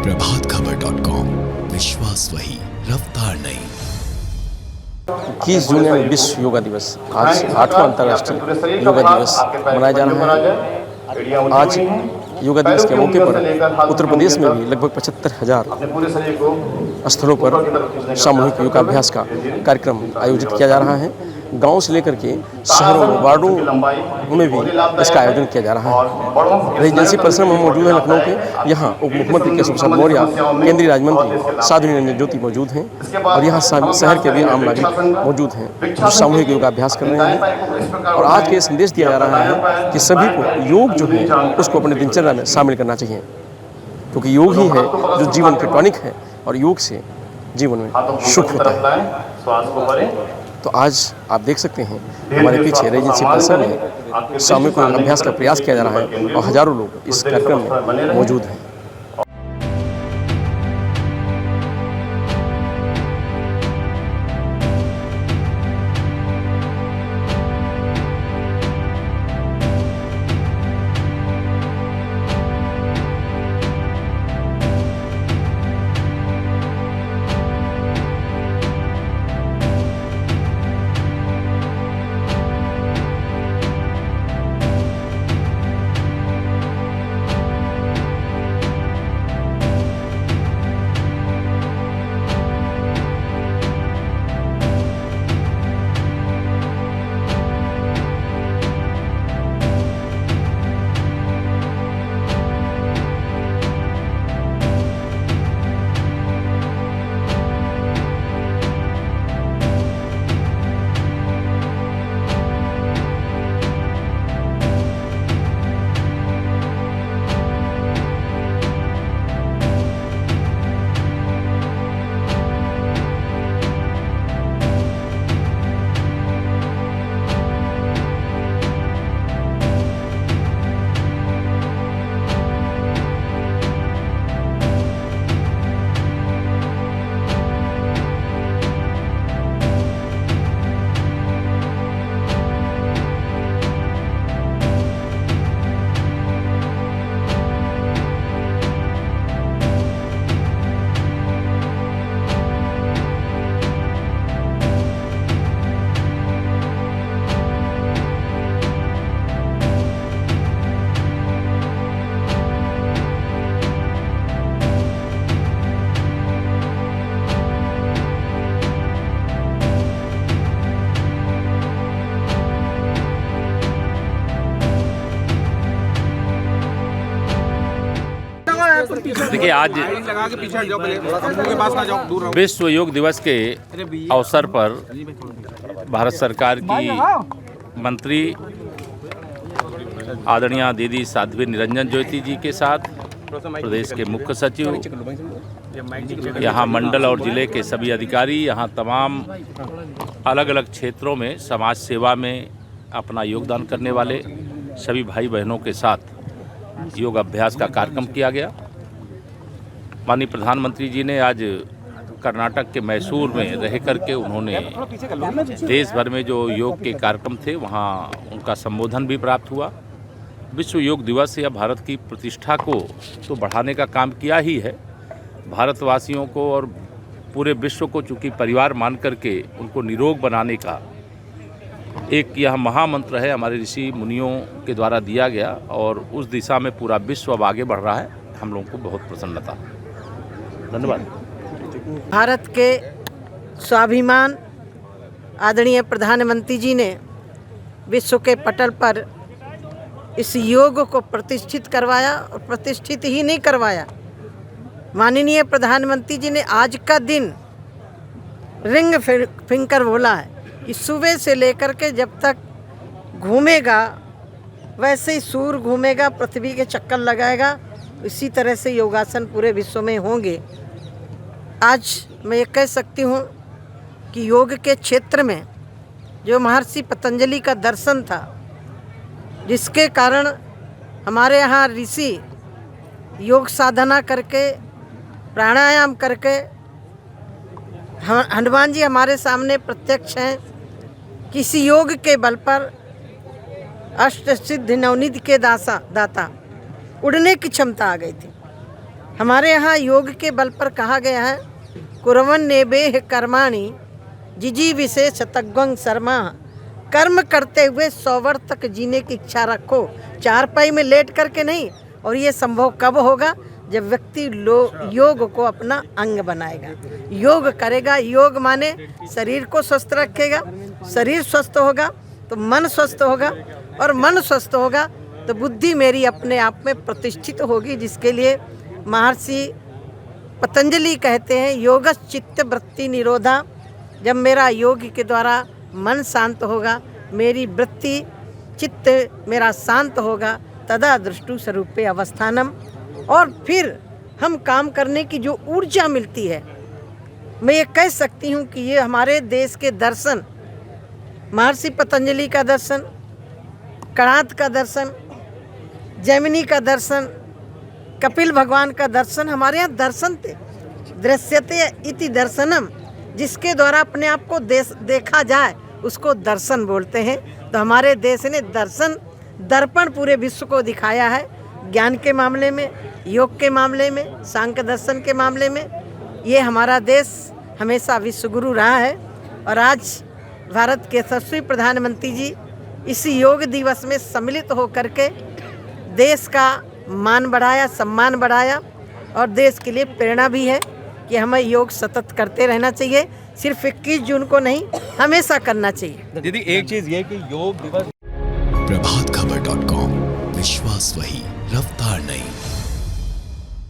प्रभातखबर.com, विश्वास वही, रफ्तार नहीं। 21 जून यानी विश्व योगा दिवस, आज 8वां अंतर्राष्ट्रीय योगा दिवस मनाया जा रहा है। आज योगा दिवस के मौके पर उत्तर प्रदेश में भी लगभग 75,000 स्थलों पर सामूहिक योगाभ्यास का कार्यक्रम आयोजित किया जा रहा है। गांव से लेकर के शहरों में, वार्डों में भी इसका आयोजन किया जा रहा है। रेजिडेंसी परिसर में मौजूद है लखनऊ के। यहाँ उप मुख्यमंत्री केशव प्रसाद मौर्य, केंद्रीय राज्य मंत्री साध्वी निरंजन ज्योति मौजूद हैं और यहाँ शहर के भी आम नागरिक मौजूद हैं जो सामूहिक योगाभ्यास कर रहे हैं। और आज के संदेश दिया जा रहा है कि सभी को योग जो है उसको अपने दिनचर्या में शामिल करना चाहिए, क्योंकि योग ही है जो जीवन के टॉनिक है और योग से जीवन में सुख होता है। तो आज आप देख सकते हैं हमारे पीछे रेजिडेंसी परिसर में सामूहिक अभ्यास का प्रयास किया जा रहा है और हजारों लोग इस कार्यक्रम में मौजूद हैं। देखिए, आज विश्व योग दिवस के अवसर पर भारत सरकार की मंत्री आदरणीय दीदी साध्वी निरंजन ज्योति जी के साथ प्रदेश के मुख्य सचिव, यहाँ मंडल और जिले के सभी अधिकारी, यहाँ तमाम अलग अलग क्षेत्रों में समाज सेवा में अपना योगदान करने वाले सभी भाई बहनों के साथ योग अभ्यास का कार्यक्रम किया गया। माननीय प्रधानमंत्री जी ने आज कर्नाटक के मैसूर में रह करके उन्होंने देश भर में जो योग के कार्यक्रम थे वहाँ उनका संबोधन भी प्राप्त हुआ। विश्व योग दिवस या भारत की प्रतिष्ठा को तो बढ़ाने का काम किया ही है, भारतवासियों को और पूरे विश्व को चूँकि परिवार मान करके उनको निरोग बनाने का एक यह महामंत्र है, हमारे ऋषि मुनियों के द्वारा दिया गया और उस दिशा में पूरा विश्व अब आगे बढ़ रहा है। हम लोगों को बहुत प्रसन्नता। धन्यवाद। भारत के स्वाभिमान आदरणीय प्रधानमंत्री जी ने विश्व के पटल पर इस योग को प्रतिष्ठित करवाया और प्रतिष्ठित ही नहीं करवाया, माननीय प्रधानमंत्री जी ने आज का दिन रिंग फिंगर बोला है कि सुबह से लेकर के जब तक घूमेगा वैसे ही सूर्य घूमेगा, पृथ्वी के चक्कर लगाएगा, इसी तरह से योगासन पूरे विश्व में होंगे। आज मैं ये कह सकती हूँ कि योग के क्षेत्र में जो महर्षि पतंजलि का दर्शन था, जिसके कारण हमारे यहाँ ऋषि योग साधना करके प्राणायाम करके, हनुमान जी हमारे सामने प्रत्यक्ष हैं, किसी योग के बल पर अष्ट सिद्धि नवनिधि के दाता उड़ने की क्षमता आ गई थी। हमारे यहाँ योग के बल पर कहा गया है, कुरवन नेबेह कर्माणि जिजी विशेष शतग्वंग शर्मा। कर्म करते हुए 100 वर्ष तक जीने की इच्छा रखो, चारपाई में लेट करके नहीं। और ये संभव कब होगा? जब व्यक्ति योग को अपना अंग बनाएगा, योग करेगा। योग माने शरीर को स्वस्थ रखेगा, शरीर स्वस्थ होगा तो मन स्वस्थ होगा, और मन स्वस्थ होगा तो बुद्धि मेरी अपने आप में प्रतिष्ठित होगी, जिसके लिए महर्षि पतंजलि कहते हैं योगस चित्त वृत्ति निरोधा। जब मेरा योग के द्वारा मन शांत होगा, मेरी वृत्ति चित्त मेरा शांत होगा, तदा दृष्टु स्वरूपे अवस्थानम। और फिर हम काम करने की जो ऊर्जा मिलती है, मैं ये कह सकती हूँ कि ये हमारे देश के दर्शन, महर्षि पतंजलि का दर्शन, कणाद का दर्शन, जैमिनी का दर्शन, कपिल भगवान का दर्शन, हमारे यहाँ दर्शन थे। दृश्यते इति दर्शनम, जिसके द्वारा अपने आप को देखा जाए उसको दर्शन बोलते हैं। तो हमारे देश ने दर्शन दर्पण पूरे विश्व को दिखाया है, ज्ञान के मामले में, योग के मामले में, सांख्य दर्शन के मामले में। ये हमारा देश हमेशा विश्वगुरु रहा है। और आज भारत के यशस्वी प्रधानमंत्री जी इस योग दिवस में सम्मिलित होकर के देश का मान बढ़ाया, सम्मान बढ़ाया, और देश के लिए प्रेरणा भी है कि हमें योग सतत करते रहना चाहिए। सिर्फ 21 जून को नहीं, हमेशा करना चाहिए। दीदी एक चीज़ ये कि योग दिवस प्रभातखबर.com, विश्वास वही, रफ्तार नहीं।